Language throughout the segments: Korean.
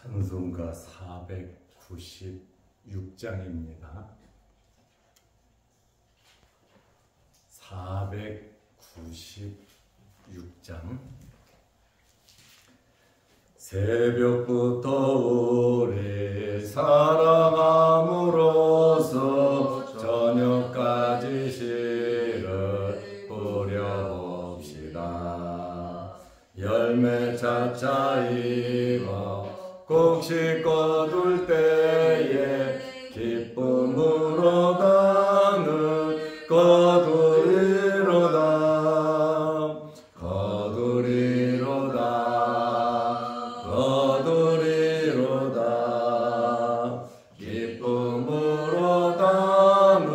찬송가 496장입니다. 496장. 새벽부터 우리 사랑함으로써 저녁까지 씨를 뿌려봅시다. 열매 차차 익어 곡식 거둘 때에 기쁨으로 가는 거두리로다. 거두리로다. 거두리로다. 기쁨으로 가는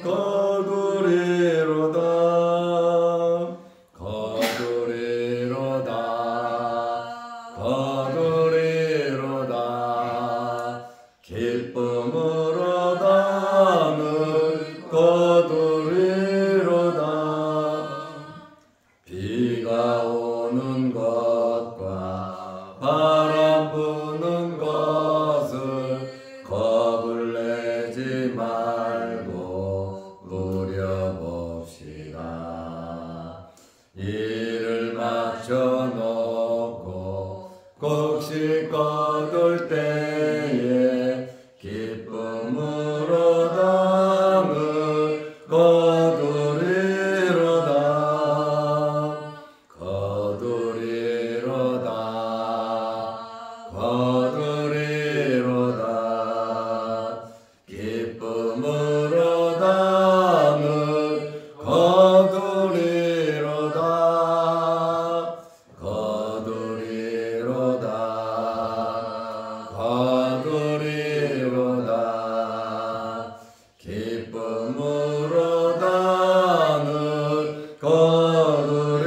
거두리로다. 거두리로다. 거두리로다. 기쁨으로 가는 거두리로다. 비가 오는 것과 바람 부는 것을 겁을 내지 말고 누려봅시다. 일을 마쳐놓고 곡식 거둘 때에 기쁨으로 담은 거두리로다. 거두리로다. 거두리로다. 기쁨으로 담은 거두리로다. 거두리로다. 거두리로다. 기쁨으로 담은 거두리로다.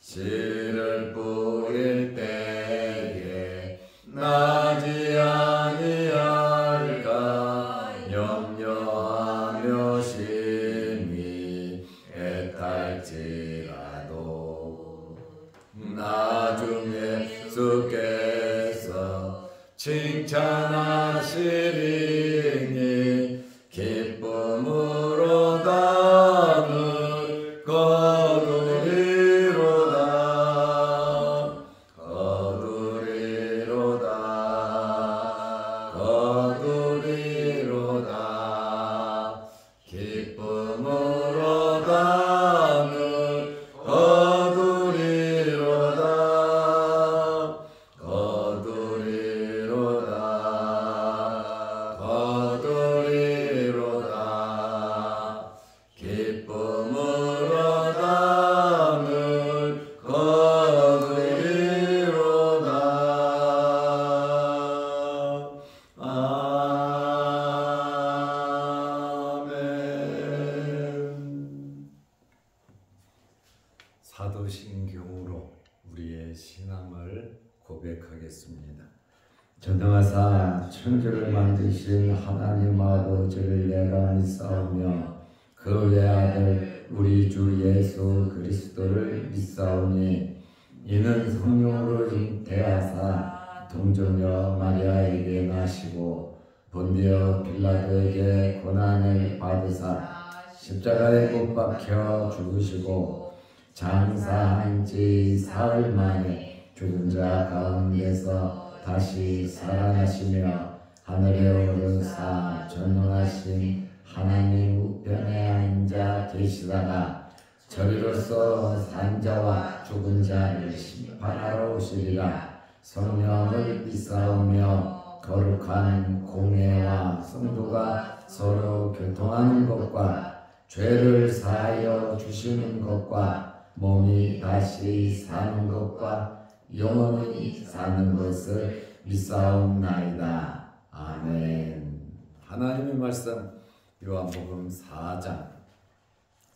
씨를 뿌릴 때에 나지 아니할까 염려하며 심히 애탈지라도 나중에 주께서 칭찬하시리니 기쁨으로 담은 거두리로다. 거두리로다. 거두리로다. 기쁨으로 담은 거두리로다. 거두리로다. 거두리로다. 기쁨으로 담은 거두리로다. 아멘. 사도신경으로 우리의 신앙을 고백하겠습니다. 전능하사 천지를 만드신 하나님 아버지를 내가 믿사오며 그 외아들 우리 주 예수 그리스도를 믿사오니 이는 성령으로 잉태하사 동정녀 마리아에게 나시고 본디오 빌라도에게 고난을 받으사 십자가에 못 박혀 죽으시고 장사한 지 사흘 만에 죽은 자 가운데서 다시 살아나시며 하늘에 오르사 전능하신 하나님 우편에 앉아 계시다가 저리로서 산 자와 죽은 자를 심판하러 오시리라. 성령을 믿사오며 거룩한 공회와 성도가 서로 교통하는 것과 죄를 사하여 주시는 것과 몸이 다시 사는 것과 영원히 사는 것을 믿사옵나이다. 아멘. 하나님의 말씀 요한복음 4장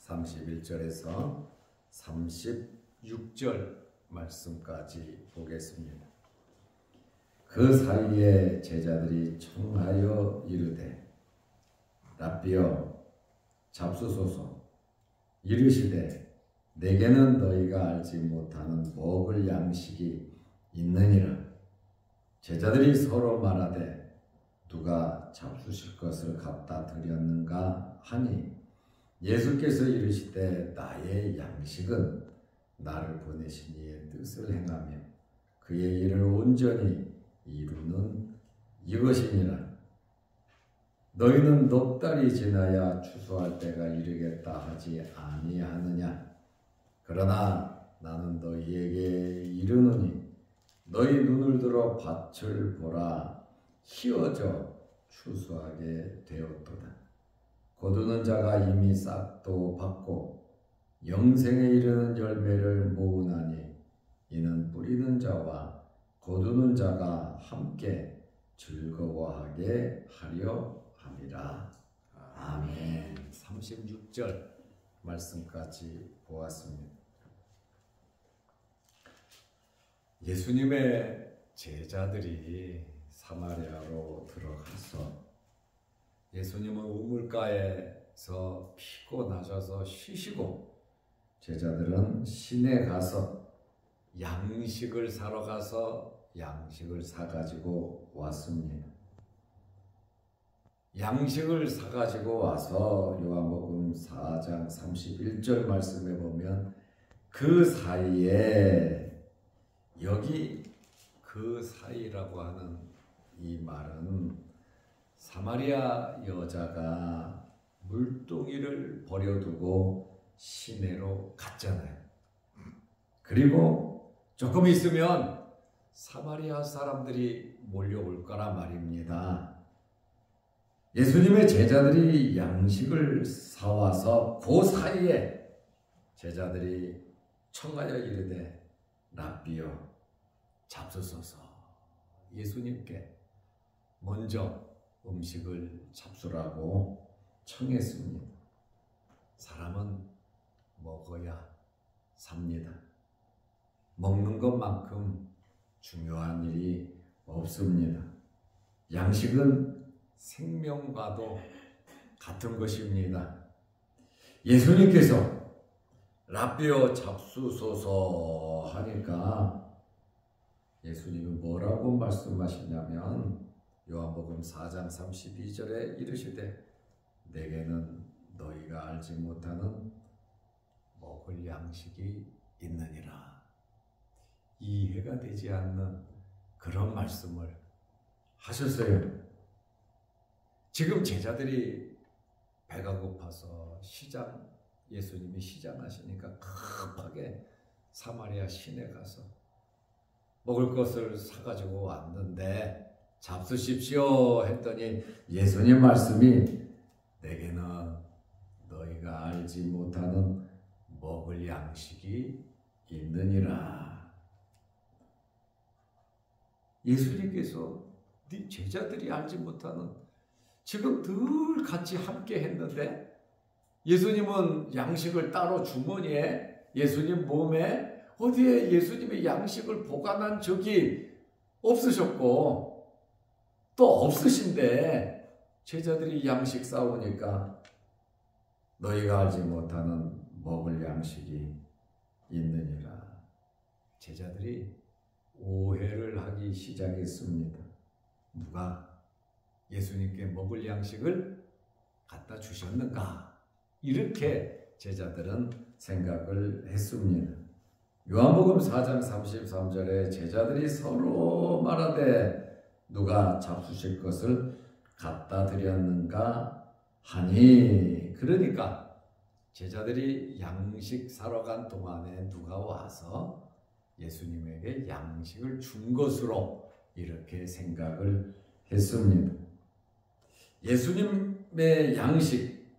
31절에서 36절 말씀까지 보겠습니다. 그 사이에 제자들이 청하여 이르되 랍비여 잡수소서. 이르시되 내게는 너희가 알지 못하는 먹을 양식이 있느니라. 제자들이 서로 말하되 누가 잡수실 것을 갖다 드렸는가 하니 예수께서 이르시되 나의 양식은 나를 보내신 이의 뜻을 행하며 그의 일을 온전히 이루는 이것이니라. 너희는 넉 달이 지나야 추수할 때가 이르겠다 하지 아니하느냐. 그러나 나는 너희에게 이르노니 너희 눈을 들어 밭을 보라. 희어져 추수하게 되었도다. 거두는 자가 이미 싹도 받고 영생에 이르는 열매를 모으나니 이는 뿌리는 자와 거두는 자가 함께 즐거워하게 하려 함이라. 아멘. 36절 말씀까지 보았습니다. 예수님의 제자들이 사마리아로 들어가서 예수님은 우물가에서 피곤하셔서 쉬시고 제자들은 시내 가서 양식을 사러 가서 양식을 사가지고 왔습니다. 양식을 사가지고 와서 요한복음 4장 31절 말씀에 보면 그 사이에 여기 그 사이라고 하는 이 말은 사마리아 여자가 물동이를 버려두고 시내로 갔잖아요. 그리고 조금 있으면 사마리아 사람들이 몰려올 거란 말입니다. 예수님의 제자들이 양식을 사와서 그 사이에 제자들이 청하여 이르되 랍비여 잡수소서. 예수님께 먼저 음식을 잡수라고 청했습니다. 사람은 먹어야 삽니다. 먹는 것만큼 중요한 일이 없습니다. 양식은 생명과도 같은 것입니다. 예수님께서 랍비여 잡수소서 하니까 예수님은 뭐라고 말씀하시냐면 요한복음 4장 32절에 이르시되 내게는 너희가 알지 못하는 먹을 양식이 있느니라. 이해가 되지 않는 그런 말씀을 하셨어요. 지금 제자들이 배가 고파서 예수님이 시장하시니까 급하게 사마리아 시내 가서 먹을 것을 사가지고 왔는데 잡수십시오 했더니 예수님 말씀이 내게는 너희가 알지 못하는 먹을 양식이 있느니라. 예수님께서 네 제자들이 알지 못하는 지금 늘 같이 함께 했는데 예수님은 양식을 따로 주머니에 예수님 몸에 어디에 예수님의 양식을 보관한 적이 없으셨고 또 없으신데 제자들이 양식 싸우니까 너희가 알지 못하는 먹을 양식이 있느니라. 제자들이 오해를 하기 시작했습니다. 누가 예수님께 먹을 양식을 갖다 주셨는가? 이렇게 제자들은 생각을 했습니다. 요한복음 4장 33절에 제자들이 서로 말하되 누가 잡수실 것을 갖다 드렸는가 하니, 그러니까 제자들이 양식 사러 간 동안에 누가 와서 예수님에게 양식을 준 것으로 이렇게 생각을 했습니다. 예수님의 양식,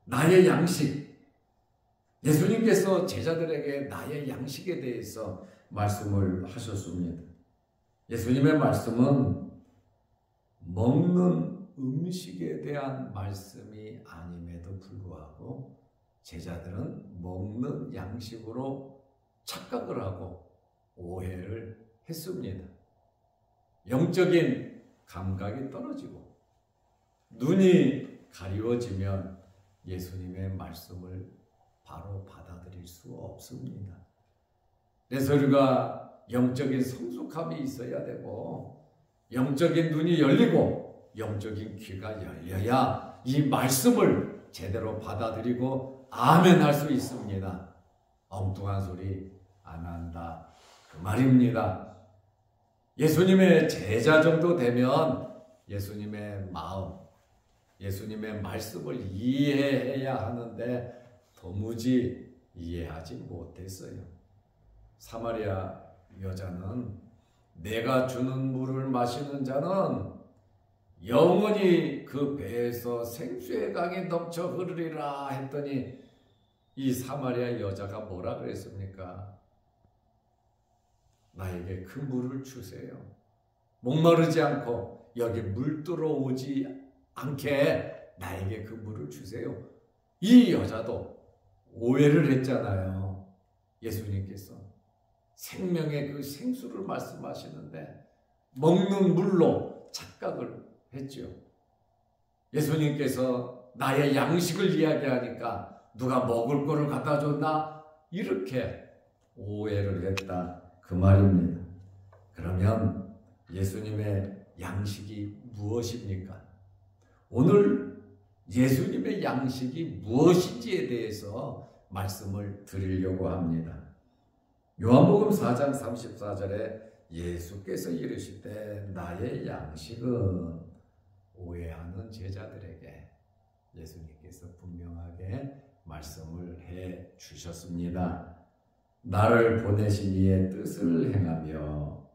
나의 양식, 예수님께서 제자들에게 나의 양식에 대해서 말씀을 하셨습니다. 예수님의 말씀은 먹는 음식에 대한 말씀이 아님에도 불구하고 제자들은 먹는 양식으로 착각을 하고 오해를 했습니다. 영적인 감각이 떨어지고 눈이 가리워지면 예수님의 말씀을 바로 받아들일 수 없습니다. 그래서 우리가 영적인 성숙함이 있어야 되고 영적인 눈이 열리고 영적인 귀가 열려야 이 말씀을 제대로 받아들이고 아멘 할 수 있습니다. 엉뚱한 소리 안 한다 그 말입니다. 예수님의 제자 정도 되면 예수님의 마음, 예수님의 말씀을 이해해야 하는데 도무지 이해하지 못했어요. 사마리아 여자는 내가 주는 물을 마시는 자는 영원히 그 배에서 생수의 강이 넘쳐 흐르리라 했더니 이 사마리아 여자가 뭐라 그랬습니까? 나에게 그 물을 주세요. 목마르지 않고 여기 물 들어오지 않게 나에게 그 물을 주세요. 이 여자도 오해를 했잖아요. 예수님께서 생명의 그 생수를 말씀하시는데 먹는 물로 착각을 했죠. 예수님께서 나의 양식을 이야기하니까 누가 먹을 거를 갖다 줬나? 이렇게 오해를 했다 그 말입니다. 그러면 예수님의 양식이 무엇입니까? 오늘 예수님의 양식이 무엇인지에 대해서 말씀을 드리려고 합니다. 요한복음 4장 34절에 예수께서 이르시되 나의 양식은 오해하는 제자들에게 예수님께서 분명하게 말씀을 해 주셨습니다. 나를 보내신 이의 뜻을 행하며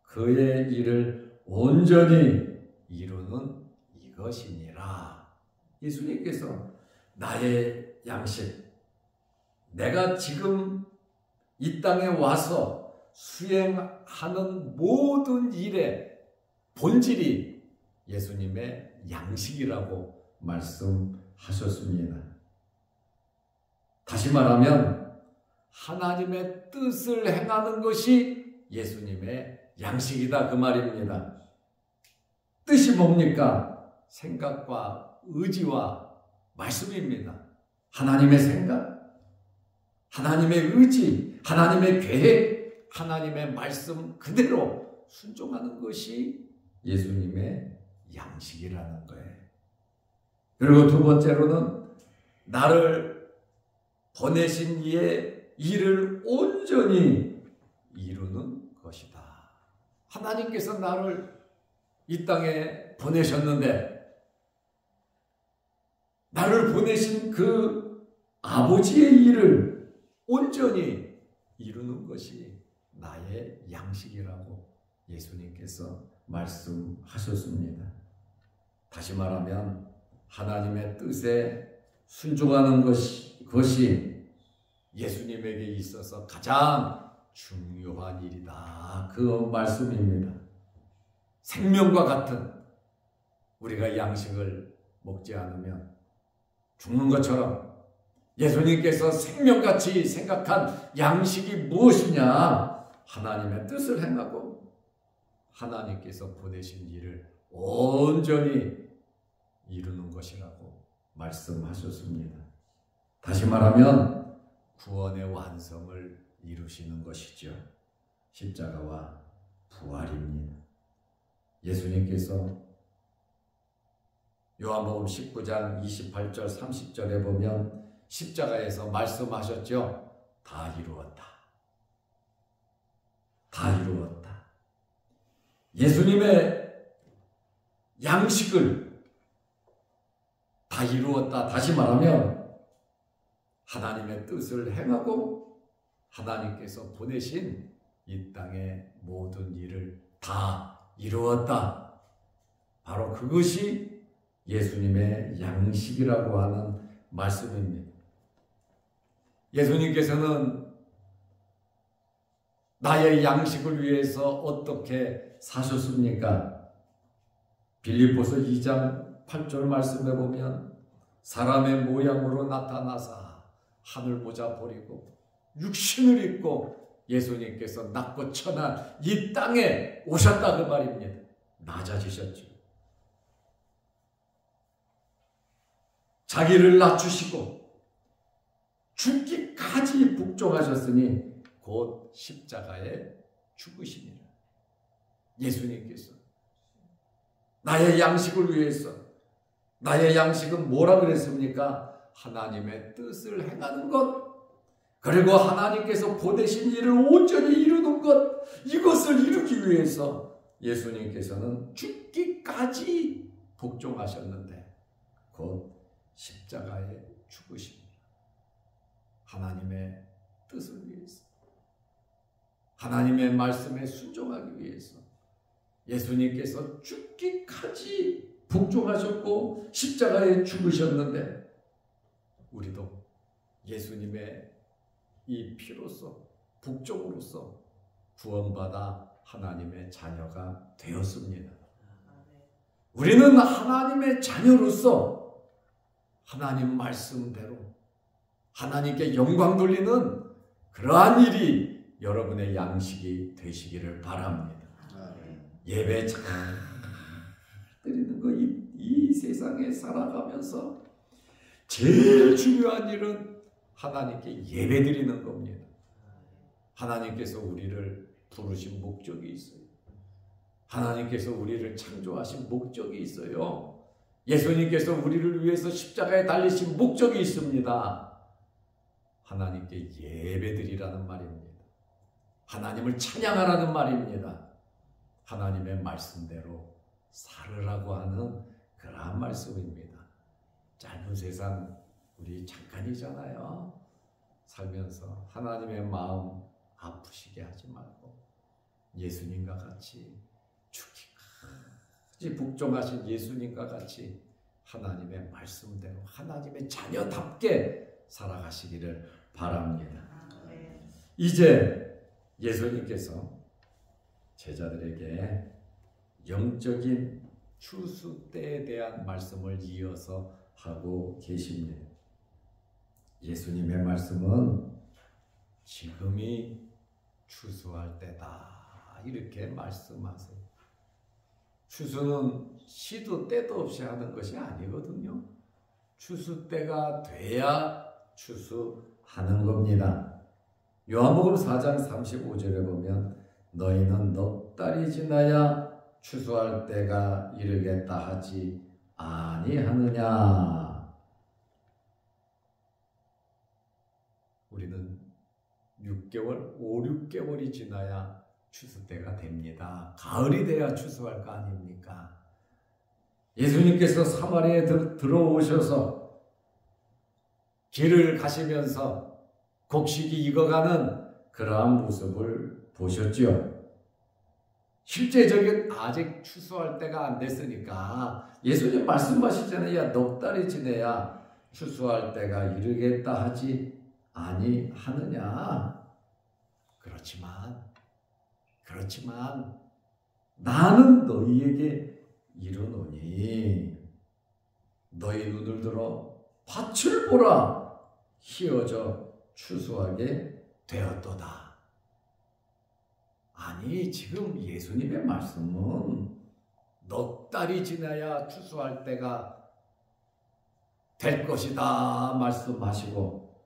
그의 일을 온전히 이루는 이것이니라. 예수님께서 나의 양식, 내가 지금 이 땅에 와서 수행하는 모든 일의 본질이 예수님의 양식이라고 말씀하셨습니다. 다시 말하면 하나님의 뜻을 행하는 것이 예수님의 양식이다 그 말입니다. 뜻이 뭡니까? 생각과 의지와 말씀입니다. 하나님의 생각, 하나님의 의지, 하나님의 계획, 하나님의 말씀 그대로 순종하는 것이 예수님의 양식이라는 거예요. 그리고 두 번째로는 나를 보내신 이의 일을 온전히 이루는 것이다. 하나님께서 나를 이 땅에 보내셨는데 나를 보내신 그 아버지의 일을 온전히 이루는 것이 나의 양식이라고 예수님께서 말씀하셨습니다. 다시 말하면 하나님의 뜻에 순종하는 것이 예수님에게 있어서 가장 중요한 일이다. 그 말씀입니다. 생명과 같은 우리가 양식을 먹지 않으면 죽는 것처럼 예수님께서 생명같이 생각한 양식이 무엇이냐? 하나님의 뜻을 행하고 하나님께서 보내신 일을 온전히 이루는 것이라고 말씀하셨습니다. 다시 말하면 구원의 완성을 이루시는 것이죠. 십자가와 부활입니다. 예수님께서 요한복음 19장 28절 30절에 보면 십자가에서 말씀하셨죠. 다 이루었다. 다 이루었다. 예수님의 양식을 다 이루었다. 다시 말하면 하나님의 뜻을 행하고 하나님께서 보내신 이 땅의 모든 일을 다 이루었다. 바로 그것이 예수님의 양식이라고 하는 말씀입니다. 예수님께서는 나의 양식을 위해서 어떻게 사셨습니까? 빌립보서 2장 8절 말씀에 보면 사람의 모양으로 나타나사 하늘보자 버리고 육신을 입고 예수님께서 낮고 천한 이 땅에 오셨다 그 말입니다. 낮아지셨죠. 자기를 낮추시고 죽기까지 복종하셨으니 곧 십자가에 죽으시니라. 예수님께서 나의 양식을 위해서, 나의 양식은 뭐라 그랬습니까? 하나님의 뜻을 행하는 것, 그리고 하나님께서 보내신 일을 온전히 이루는 것, 이것을 이루기 위해서 예수님께서는 죽기까지 복종하셨는데 곧 십자가에 죽으십니다. 하나님의 뜻을 위해서, 하나님의 말씀에 순종하기 위해서 예수님께서 죽기까지 복종하셨고 십자가에 죽으셨는데 우리도 예수님의 이 피로서, 복종으로서 구원받아 하나님의 자녀가 되었습니다. 우리는 하나님의 자녀로서 하나님 말씀대로 하나님께 영광 돌리는 그러한 일이 여러분의 양식이 되시기를 바랍니다. 예배 잘 드리는 거, 이 세상에 살아가면서 제일 중요한 일은 하나님께 예배 드리는 겁니다. 하나님께서 우리를 부르신 목적이 있어요. 하나님께서 우리를 창조하신 목적이 있어요. 예수님께서 우리를 위해서 십자가에 달리신 목적이 있습니다. 하나님께 예배드리라는 말입니다. 하나님을 찬양하라는 말입니다. 하나님의 말씀대로 살으라고 하는 그러한 말씀입니다. 짧은 세상 우리 잠깐이잖아요. 살면서 하나님의 마음 아프시게 하지 말고 예수님과 같이 죽기까지 복종하신 예수님과 같이 하나님의 말씀대로 하나님의 자녀답게 살아가시기를 바랍니다. 이제 예수님께서 제자들에게 영적인 추수 때에 대한 말씀을 이어서 하고 계십니다. 예수님의 말씀은 지금이 추수할 때다 이렇게 말씀하세요. 추수는 시도 때도 없이 하는 것이 아니거든요. 추수 때가 돼야 추수하는 겁니다. 요한복음 4장 35절에 보면 너희는 넉 달이 지나야 추수할 때가 이르겠다 하지 아니하느냐. 우리는 6개월, 5, 6개월이 지나야 추수 때가 됩니다. 가을이 돼야 추수할 거 아닙니까? 예수님께서 사마리아에 들어오셔서 길을 가시면서 곡식이 익어가는 그러한 모습을 보셨죠. 실제적인 아직 추수할 때가 안 됐으니까 예수님 말씀하시잖아요. 야, 넉 달이 지내야 추수할 때가 이르겠다 하지 아니하느냐. 그렇지만 나는 너희에게 이르노니 너희 눈을 들어 밭을 보라. 휘어져 추수하게 되었도다. 아니, 지금 예수님의 말씀은 넉 달이 지나야 추수할 때가 될 것이다 말씀하시고,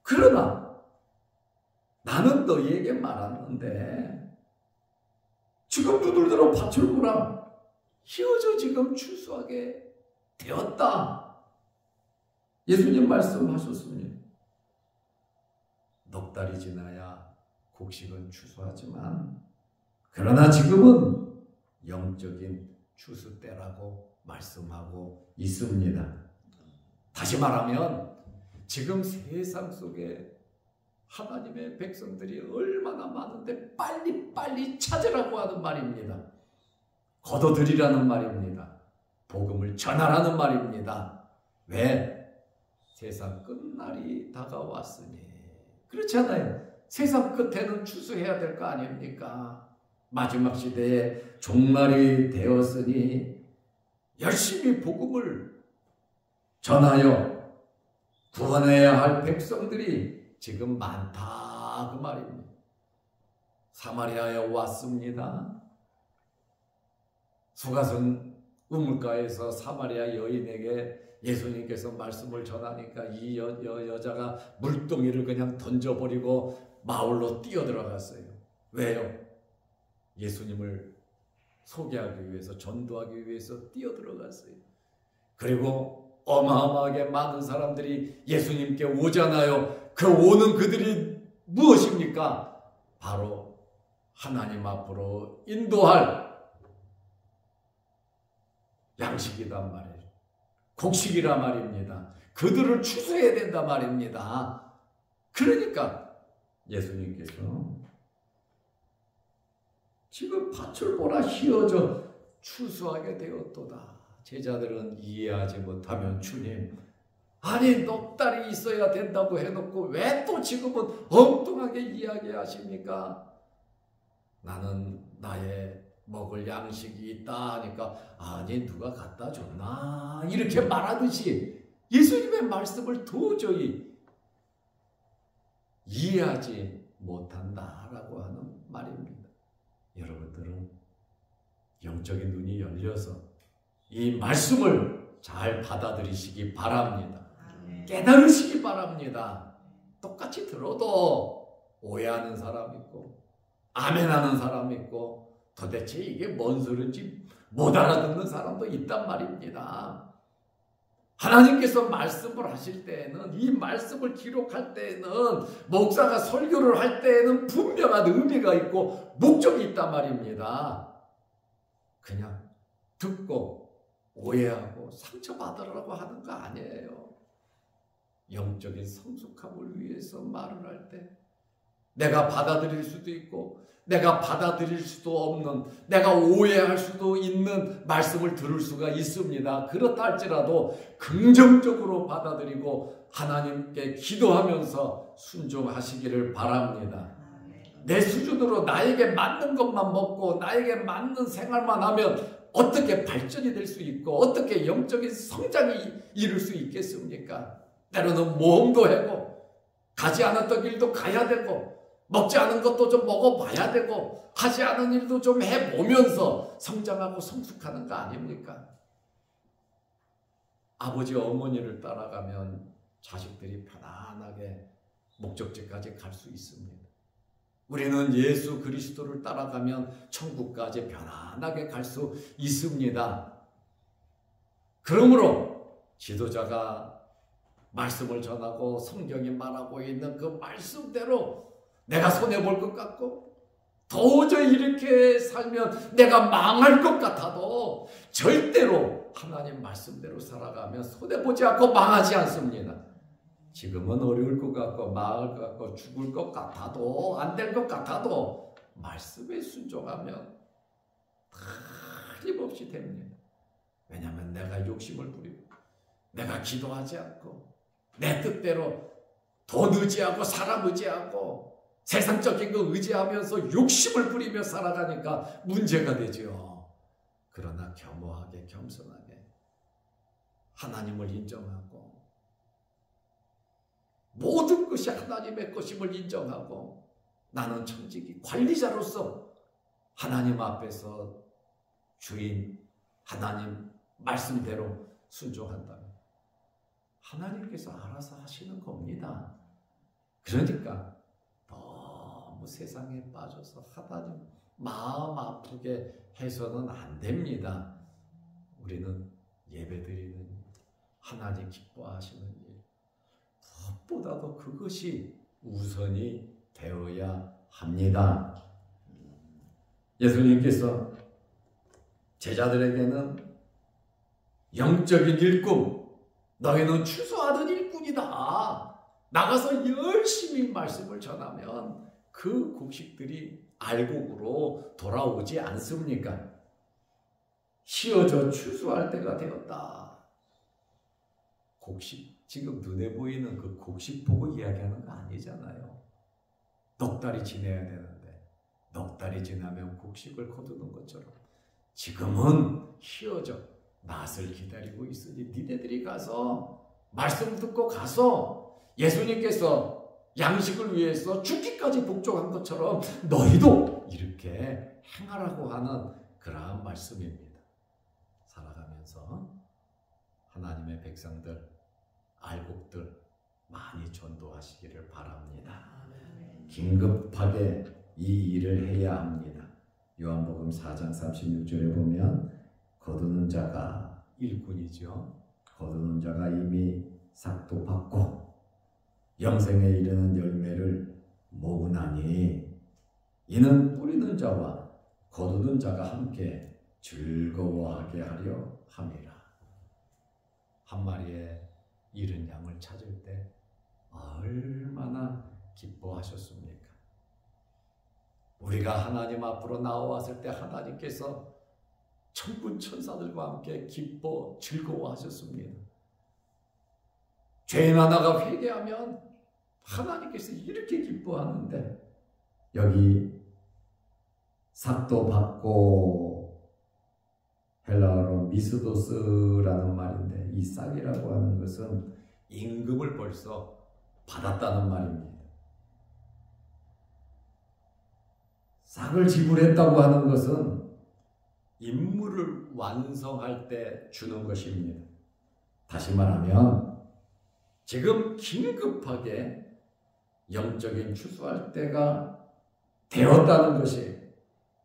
그러나 나는 너희에게 말하는데 지금 눈을 들어 밭을 보라. 휘어져 지금 추수하게 되었다. 예수님 말씀하셨습니다. 넉 달이 지나야 곡식은 추수하지만 그러나 지금은 영적인 추수 때라고 말씀하고 있습니다. 다시 말하면 지금 세상 속에 하나님의 백성들이 얼마나 많은데 빨리빨리 찾으라고 하는 말입니다. 거둬들이라는 말입니다. 복음을 전하라는 말입니다. 왜? 세상 끝날이 다가왔으니. 그렇잖아요. 세상 끝에는 추수해야 될 거 아닙니까? 마지막 시대에 종말이 되었으니 열심히 복음을 전하여 구원해야 할 백성들이 지금 많다 그 말입니다. 사마리아에 왔습니다. 수가성 우물가에서 사마리아 여인에게 예수님께서 말씀을 전하니까 이 여자가 물동이를 그냥 던져버리고 마을로 뛰어들어갔어요. 왜요? 예수님을 소개하기 위해서, 전도하기 위해서 뛰어들어갔어요. 그리고 어마어마하게 많은 사람들이 예수님께 오잖아요. 그 오는 그들이 무엇입니까? 바로 하나님 앞으로 인도할 양식이란 말이에요. 곡식이란 말입니다. 그들을 추수해야 된단 말입니다. 그러니까 예수님께서 지금 밭을 보라 휘어져 추수하게 되었도다. 제자들은 이해하지 못하면 주님, 아니 넉 달이 있어야 된다고 해놓고 왜 또 지금은 엉뚱하게 이야기하십니까? 나는 나의 먹을 양식이 있다 하니까 아니 누가 갖다 줬나 이렇게 말하듯이 예수님의 말씀을 도저히 이해하지 못한다라고 하는 말입니다. 여러분들은 영적인 눈이 열려서 이 말씀을 잘 받아들이시기 바랍니다. 깨달으시기 바랍니다. 똑같이 들어도 오해하는 사람 있고 아멘하는 사람 있고 도대체 이게 뭔 소리인지 못 알아듣는 사람도 있단 말입니다. 하나님께서 말씀을 하실 때에는, 이 말씀을 기록할 때에는, 목사가 설교를 할 때에는 분명한 의미가 있고 목적이 있단 말입니다. 그냥 듣고 오해하고 상처받으라고 하는 거 아니에요. 영적인 성숙함을 위해서 말을 할 때 내가 받아들일 수도 있고 내가 받아들일 수도 없는, 내가 오해할 수도 있는 말씀을 들을 수가 있습니다. 그렇다 할지라도 긍정적으로 받아들이고 하나님께 기도하면서 순종하시기를 바랍니다. 내 수준으로 나에게 맞는 것만 먹고 나에게 맞는 생활만 하면 어떻게 발전이 될 수 있고 어떻게 영적인 성장이 이룰 수 있겠습니까? 때로는 모험도 하고 가지 않았던 길도 가야 되고 먹지 않은 것도 좀 먹어봐야 되고 하지 않은 일도 좀 해보면서 성장하고 성숙하는 거 아닙니까? 아버지 어머니를 따라가면 자식들이 편안하게 목적지까지 갈 수 있습니다. 우리는 예수 그리스도를 따라가면 천국까지 편안하게 갈 수 있습니다. 그러므로 지도자가 말씀을 전하고 성경이 말하고 있는 그 말씀대로 내가 손해볼 것 같고 도저히 이렇게 살면 내가 망할 것 같아도 절대로 하나님 말씀대로 살아가면 손해보지 않고 망하지 않습니다. 지금은 어려울 것 같고 망할 것 같고 죽을 것 같아도 안 될 것 같아도 말씀에 순종하면 틀림없이 됩니다. 왜냐하면 내가 욕심을 부리고 내가 기도하지 않고 내 뜻대로 돈 의지하고 사람 의지하고 세상적인 거 의지하면서 욕심을 부리며 살아가니까 문제가 되죠. 그러나 겸허하게 겸손하게 하나님을 인정하고 모든 것이 하나님의 것임을 인정하고 나는 천직이 관리자로서 하나님 앞에서 주인 하나님 말씀대로 순종한다면 하나님께서 알아서 하시는 겁니다. 그러니까 너무 세상에 빠져서 하나님 마음 아프게 해서는 안 됩니다. 우리는 예배드리는 일, 하나님 기뻐하시는 일, 무엇보다도 그것이 우선이 되어야 합니다. 예수님께서 제자들에게는 영적인 일꾼, 너희는 추수하던 일꾼이다. 나가서 열심히 말씀을 전하면 그 곡식들이 알곡으로 돌아오지 않습니까? 휘어져 추수할 때가 되었다. 곡식, 지금 눈에 보이는 그 곡식 보고 이야기하는 거 아니잖아요. 넉 달이 지나야 되는데 넉 달이 지나면 곡식을 거두는 것처럼 지금은 휘어져 낫을 기다리고 있으니 니네들이 가서 말씀 듣고 가서 예수님께서 양식을 위해서 죽기까지 복종한 것처럼 너희도 이렇게 행하라고 하는 그러한 말씀입니다. 살아가는 하면서 하나님의 백성들, 알곡들 많이 전도하시기를 바랍니다. 긴급하게 이 일을 해야 합니다. 요한복음 4장 36절에 보면 거두는 자가 일꾼이죠. 거두는 자가 이미 삭도 받고 영생에 이르는 열매를 모으나니 이는 뿌리는 자와 거두는 자가 함께 즐거워하게 하려 함이라. 한 마리의 잃은 양을 찾을 때 얼마나 기뻐하셨습니까? 우리가 하나님 앞으로 나와왔을 때 하나님께서 천군 천사들과 함께 기뻐 즐거워하셨습니다. 죄인 하나가 회개하면 하나님께서 이렇게 기뻐하는데, 여기 삭도 받고 헬라어로 미스도스라는 말인데, 이 싹이라고 하는 것은 임금을 벌써 받았다는 말입니다. 싹을 지불했다고 하는 것은 임무를 완성할 때 주는 것입니다. 다시 말하면 지금 긴급하게 영적인 추수할 때가 되었다는 것이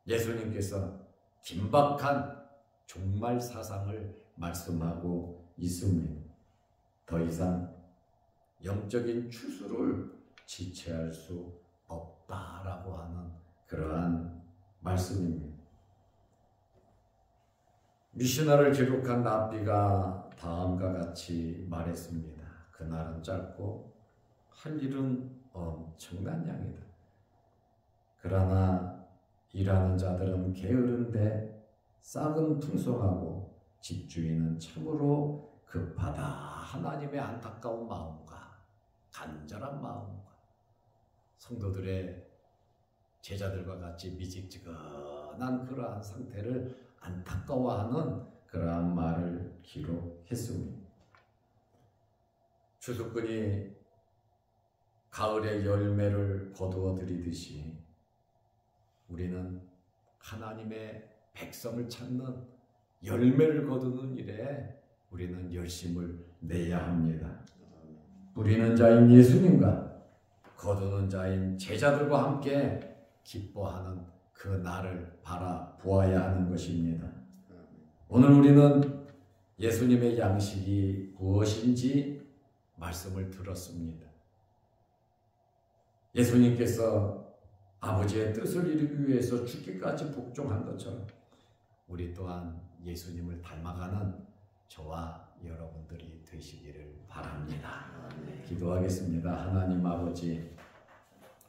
예수님께서 긴박한 종말 사상을 말씀하고 있습니다. 더 이상 영적인 추수를 지체할 수 없다라고 하는 그러한 말씀입니다. 미시나를 기록한 랍비가 다음과 같이 말했습니다. 그날은 짧고 할 일은 엄청난 양이다. 그러나 일하는 자들은 게으른데 싹은 풍성하고 집주인은 참으로 급하다. 하나님의 안타까운 마음과 간절한 마음과 성도들의 제자들과 같이 미직지근한 그러한 상태를 안타까워하는 그러한 말을 기록했습니다. 추수꾼이 가을의 열매를 거두어 들이듯이 우리는 하나님의 백성을 찾는 열매를 거두는 일에 우리는 열심을 내야 합니다. 뿌리는 자인 예수님과 거두는 자인 제자들과 함께 기뻐하는 그 날을 바라보아야 하는 것입니다. 오늘 우리는 예수님의 양식이 무엇인지 말씀을 들었습니다. 예수님께서 아버지의 뜻을 이루기 위해서 죽기까지 복종한 것처럼 우리 또한 예수님을 닮아가는 저와 여러분들이 되시기를 바랍니다. 기도하겠습니다. 하나님 아버지,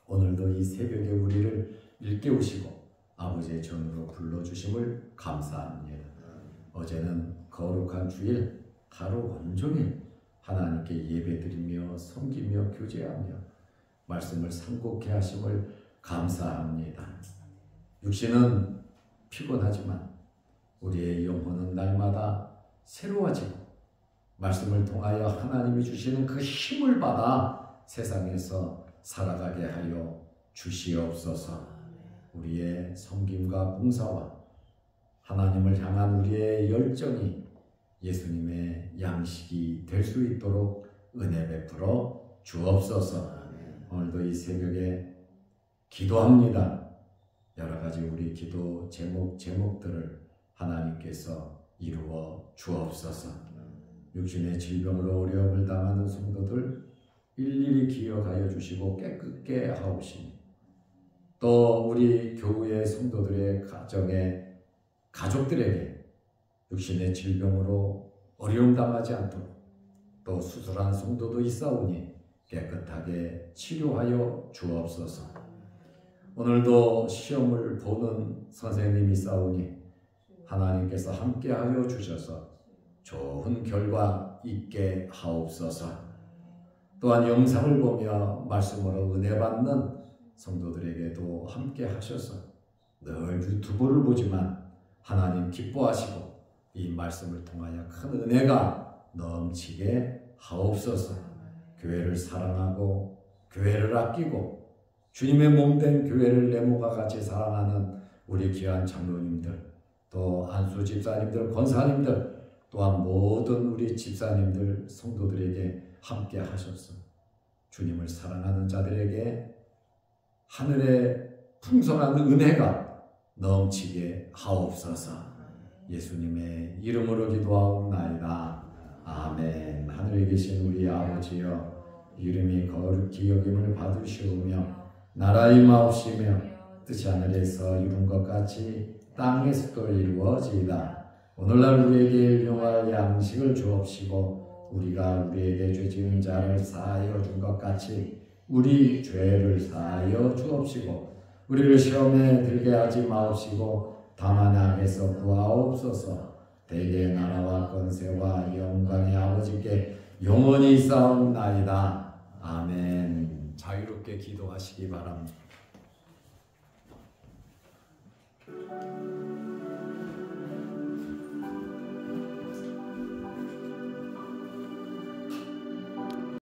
오늘도 이 새벽에 우리를 일깨우시고 아버지의 전으로 불러주심을 감사합니다. 어제는 거룩한 주일 하루 온종일 하나님께 예배드리며 섬기며 교제하며 말씀을 상고케 하심을 감사합니다. 육신은 피곤하지만 우리의 영혼은 날마다 새로워지고 말씀을 통하여 하나님이 주시는 그 힘을 받아 세상에서 살아가게 하여 주시옵소서. 우리의 섬김과 봉사와 하나님을 향한 우리의 열정이 예수님의 양식이 될 수 있도록 은혜 베풀어 주옵소서. 오늘도 이 새벽에 기도합니다. 여러 가지 우리 기도 제목들을 하나님께서 이루어 주옵소서. 육신의 질병으로 어려움을 당하는 성도들 일일이 기억하여 주시고 깨끗게 하옵시니, 또 우리 교회의 성도들의 가정의 가족들에게 육신의 질병으로 어려움 당하지 않도록, 또 수술한 성도도 있사오니 깨끗하게 치료하여 주옵소서. 오늘도 시험을 보는 선생님이 있사오니 하나님께서 함께하여 주셔서 좋은 결과 있게 하옵소서. 또한 영상을 보며 말씀으로 은혜 받는 성도들에게도 함께 하셔서 늘 유튜브를 보지만 하나님 기뻐하시고 이 말씀을 통하여 큰 은혜가 넘치게 하옵소서. 교회를 사랑하고 교회를 아끼고 주님의 몸된 교회를 내모가 같이 사랑하는 우리 귀한 장로님들, 또 안수 집사님들, 권사님들, 또한 모든 우리 집사님들 성도들에게 함께 하셔서 주님을 사랑하는 자들에게 하늘의 풍성한 은혜가 넘치게 하옵소서. 예수님의 이름으로 기도하옵나이다. 아멘. 하늘에 계신 우리 아버지여, 이름이 거룩히 여김을 받으시오며 나라 임하옵시며 뜻이 하늘에서 이룬 것 같이 땅에서도 이루어지이다. 오늘날 우리에게 일용할 양식을 주옵시고 우리가 우리에게 죄 지은 자를 사하여 준 것 같이 우리 죄를 사하여 주옵시고 우리를 시험에 들게 하지 마옵시고 다만 악에서 구하옵소서. 대개의 나라와 권세와 영광의 아버지께 영원히 있사옵나이다. 아멘. 자유롭게 기도하시기 바랍니다.